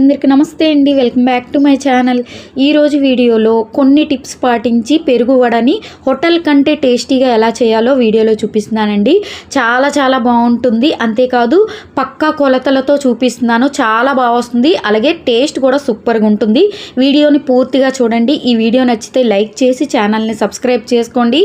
అందరికీ నమస్తే అండి. Welcome back to my channel. ఈరోజు వీడియోలో కొన్ని టిప్స్ పాటించి పెరుగు వడని హోటల్ కంటే టేస్టీగా ఎలా చేయాలో వీడియోలో చూపిస్తున్నానండి. చాలా బాగుంటుంది. అంతేకాదు పక్కా కొలతలతో చూపిస్తున్నాను. చాలా బాగా వస్తుంది. అలాగే టేస్ట్ కూడా సూపర్గా ఉంటుంది. వీడియోని పూర్తిగా చూడండి. ఈ వీడియో నచ్చితే లైక్ చేసి ఛానల్ని సబ్స్క్రైబ్ చేసుకోండి.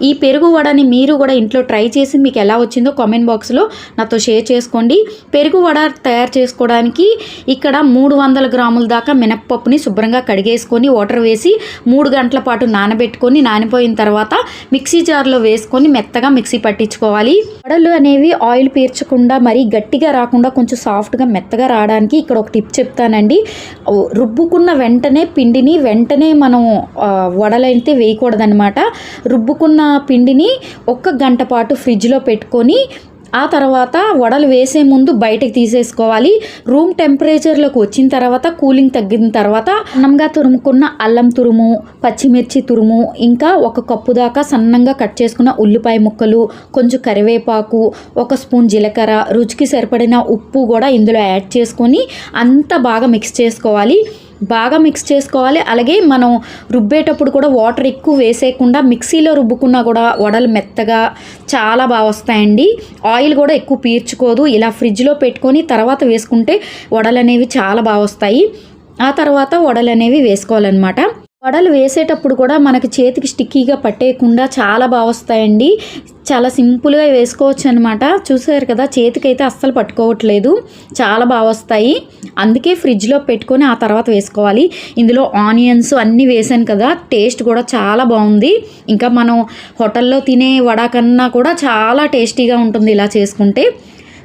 ఈ పెరుగు వడని మీరు కూడా ఇంట్లో ట్రై చేసి మీకు ఎలా వచ్చిందో కామెంట్ బాక్స్లో నాతో షేర్ చేసుకోండి. పెరుగు వడ తయారు చేసుకోవడానికి ఇక్కడ 300 గ్రాముల దాకా మినప్పప్పుని శుభ్రంగా కడిగేసుకొని వాటర్ వేసి 3 గంటల పాటు నానబెట్టుకొని నానిపోయిన తర్వాత మిక్సీ జార్లో వేసుకొని మెత్తగా మిక్సీ పట్టించుకోవాలి. వడలు అనేవి ఆయిల్ పీల్చకుండా మరీ గట్టిగా రాకుండా కొంచెం సాఫ్ట్గా మెత్తగా రావడానికి ఇక్కడ ఒక టిప్ చెప్తానండి. రుబ్బుకున్న వెంటనే పిండిని మనం వడలైతే వేయకూడదనమాట. రుబ్బుకున్న పిండిని 1 గంట పాటు ఫ్రిడ్జ్లో పెట్టుకొని ఆ తర్వాత వడలు వేసే ముందు బయటకు తీసేసుకోవాలి. రూమ్ టెంపరేచర్లోకి వచ్చిన తర్వాత కూలింగ్ తగ్గిన తర్వాత సన్నంగా తురుముకున్న అల్లం తురుము, పచ్చిమిర్చి తురుము, ఇంకా 1 కప్పు దాకా సన్నంగా కట్ చేసుకున్న ఉల్లిపాయ ముక్కలు, కొంచెం కరివేపాకు, 1 స్పూన్ జీలకర్ర, రుచికి సరిపడిన ఉప్పు కూడా ఇందులో యాడ్ చేసుకొని అంతా బాగా మిక్స్ చేసుకోవాలి. అలాగే మనం రుబ్బేటప్పుడు కూడా వాటర్ ఎక్కువ వేసేయకుండా మిక్సీలో రుబ్బుకున్నా కూడా వడలు మెత్తగా చాలా బాగా వస్తాయండి. ఆయిల్ కూడా ఎక్కువ పీల్చుకోదు. ఇలా ఫ్రిడ్జ్లో పెట్టుకొని తర్వాత వేసుకుంటే వడలు అనేవి చాలా బాగా వస్తాయి. ఆ తర్వాత వడలు అనేవి వేసుకోవాలన్నమాట. వడలు వేసేటప్పుడు కూడా మనకి చేతికి స్టిక్కీగా పట్టేయకుండా చాలా బాగా వస్తాయండి. చాలా సింపుల్గా వేసుకోవచ్చు అనమాట. చూసారు కదా, చేతికైతే అస్సలు పట్టుకోవట్లేదు. చాలా బాగా వస్తాయి. అందుకే ఫ్రిడ్జ్లో పెట్టుకొని ఆ తర్వాత వేసుకోవాలి. ఇందులో ఆనియన్స్ అన్నీ వేసాను కదా, టేస్ట్ కూడా చాలా బాగుంది. ఇంకా మనం హోటల్లో తినే వడ కన్నా కూడా చాలా టేస్టీగా ఉంటుంది ఇలా చేసుకుంటే.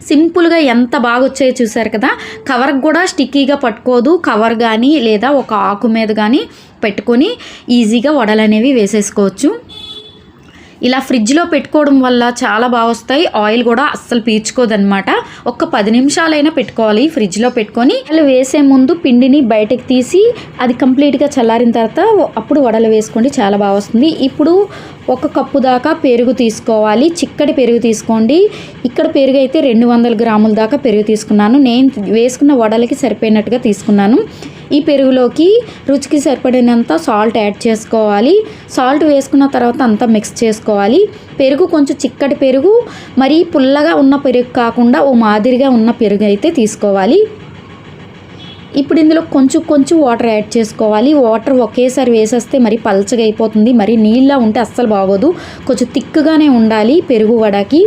సింపుల్గా ఎంత బాగా వచ్చాయో చూసారు కదా. కవర్కి కూడా స్టిక్కీగా పట్టుకోదు. కవర్ కానీ లేదా ఒక ఆకు మీద కానీ పెట్టుకొని ఈజీగా వడలు అనేవి వేసేసుకోవచ్చు. ఇలా ఫ్రిడ్జ్లో పెట్టుకోవడం వల్ల చాలా బాగా వస్తాయి. ఆయిల్ కూడా అస్సలు పీల్చుకోదనమాట. 10 నిమిషాలైనా పెట్టుకోవాలి ఫ్రిడ్జ్లో పెట్టుకొని. వడలు వేసే ముందు పిండిని బయటకు తీసి అది కంప్లీట్గా చల్లారిన తర్వాత అప్పుడు వడలు వేసుకోండి, చాలా బాగా వస్తుంది. ఇప్పుడు 1 కప్పు దాకా పెరుగు తీసుకోవాలి. చిక్కటి పెరుగు తీసుకోండి. ఇక్కడ పెరుగు అయితే 200 గ్రాముల దాకా పెరుగు తీసుకున్నాను. నేను వేసుకున్న వడలకి సరిపోయినట్టుగా తీసుకున్నాను. ఈ పెరుగులోకి రుచికి సరిపడినంత సాల్ట్ యాడ్ చేసుకోవాలి. సాల్ట్ వేసుకున్న తర్వాత అంతా మిక్స్ చేసుకోవాలి. పెరుగు కొంచెం చిక్కటి పెరుగు, మరీ పుల్లగా ఉన్న పెరుగు కాకుండా ఓ మాదిరిగా ఉన్న పెరుగు అయితే తీసుకోవాలి. ఇప్పుడు ఇందులో కొంచెం వాటర్ యాడ్ చేసుకోవాలి. వాటర్ ఒకేసారి వేసేస్తే మరి పల్చగా అయిపోతుంది. మరి నీళ్ళ ఉంటే అస్సలు బాగోదు. కొంచెం తిక్కుగానే ఉండాలి పెరుగు వడకి.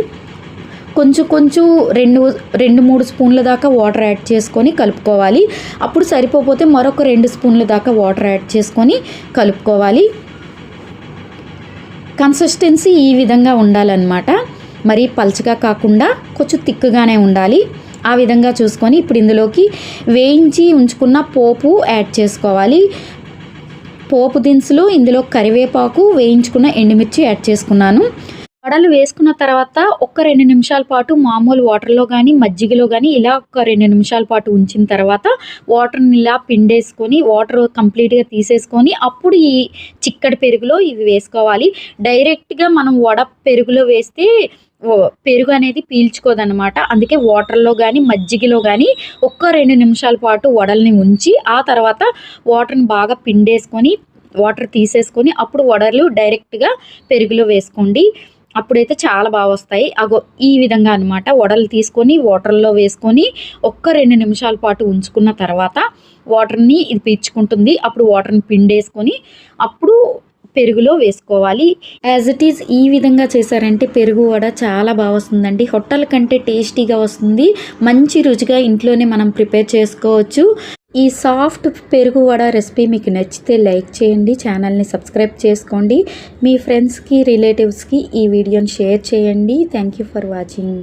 కొంచెం 2-3 స్పూన్ల దాకా వాటర్ యాడ్ చేసుకొని కలుపుకోవాలి. అప్పుడు సరిపోతే మరొక 2 స్పూన్ల దాకా వాటర్ యాడ్ చేసుకొని కలుపుకోవాలి. కన్సిస్టెన్సీ ఈ విధంగా ఉండాలన్నమాట. మరి పల్చగా కాకుండా కొంచెం తిక్కుగానే ఉండాలి. ఆ విధంగా చూసుకొని ఇప్పుడు ఇందులోకి వేయించి ఉంచుకున్న పోపు యాడ్ చేసుకోవాలి. పోపు దినుసులు, ఇందులో కరివేపాకు, వేయించుకున్న ఎండుమిర్చి యాడ్ చేసుకున్నాను. వడలు వేసుకున్న తర్వాత 1-2 నిమిషాల పాటు మామూలు వాటర్లో కానీ మజ్జిగలో కానీ ఇలా 2 నిమిషాల పాటు ఉంచిన తర్వాత వాటర్ని ఇలా పిండేసుకొని వాటర్ కంప్లీట్గా తీసేసుకొని అప్పుడు ఈ చిక్కటి పెరుగులో ఇవి వేసుకోవాలి. డైరెక్ట్గా మనం వడ పెరుగులో వేస్తే పెరుగు అనేది పీల్చుకోదన్నమాట. అందుకే వాటర్లో కానీ మజ్జిగలో కానీ 1-2 నిమిషాల పాటు వడల్ని ఉంచి ఆ తర్వాత వాటర్ని బాగా పిండేసుకొని వాటర్ తీసేసుకొని అప్పుడు వడలు డైరెక్ట్గా పెరుగులో వేసుకోండి. అప్పుడైతే చాలా బాగా వస్తాయి. ఈ విధంగా అనమాట. వడలు తీసుకొని వాటర్లో వేసుకొని 1-2 నిమిషాల పాటు ఉంచుకున్న తర్వాత వాటర్ని ఇది పీల్చుకుంటుంది. అప్పుడు వాటర్ని పిండేసుకొని అప్పుడు పెరుగులో వేసుకోవాలి. యాజ్ ఇట్ ఈజ్ ఈ విధంగా చేశారంటే పెరుగు వడ చాలా బాగా వస్తుందండి. హోటల్ కంటే టేస్టీగా వస్తుంది. మంచి రుచిగా ఇంట్లోనే మనం ప్రిపేర్ చేసుకోవచ్చు. ఈ సాఫ్ట్ పెరుగు వడ రెసిపీ మీకు నచ్చితే లైక్ చేయండి, ఛానల్ని సబ్స్క్రైబ్ చేసుకోండి. మీ ఫ్రెండ్స్కి రిలేటివ్స్కి ఈ వీడియోని షేర్ చేయండి. Thank you for watching.